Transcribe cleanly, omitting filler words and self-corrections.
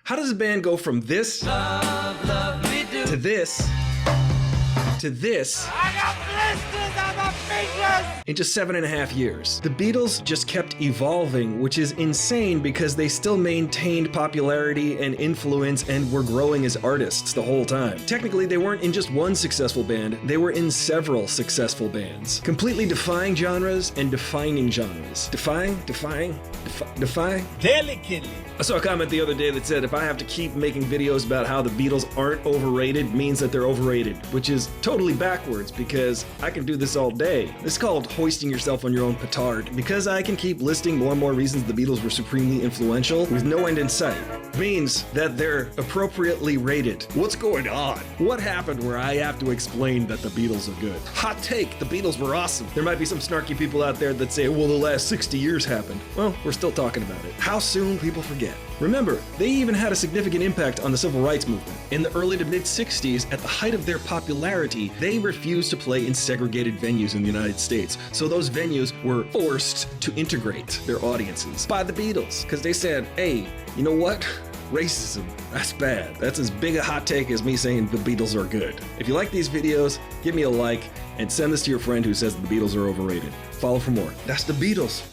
How does a band go from this to this to this I got blisters on my fingers! in just 7.5 years? The Beatles just kept evolving, which is insane because they still maintained popularity and influence and were growing as artists the whole time. Technically, they weren't in just one successful band, they were in several successful bands. Completely defying genres and defining genres. Defying? Delicately. I saw a comment the other day that said if I have to keep making videos about how the Beatles aren't overrated, means that they're overrated, which is totally backwards because I can do this all day. It's called hoisting yourself on your own petard. Because I can keep listing more and more reasons the Beatles were supremely influential with no end in sight, means that they're appropriately rated. What's going on? What happened where I have to explain that the Beatles are good? Hot take, the Beatles were awesome. There might be some snarky people out there that say, well, the last 60 years happened. Well, we're still talking about it. How soon people forget. Remember, they even had a significant impact on the civil rights movement. In the early to mid-60s, at the height of their popularity, they refused to play in segregated venues in the United States. So those venues were forced to integrate their audiences by the Beatles. Because they said, hey, you know what? Racism, that's bad. That's as big a hot take as me saying the Beatles are good. If you like these videos, give me a like and send this to your friend who says the Beatles are overrated. Follow for more. That's the Beatles.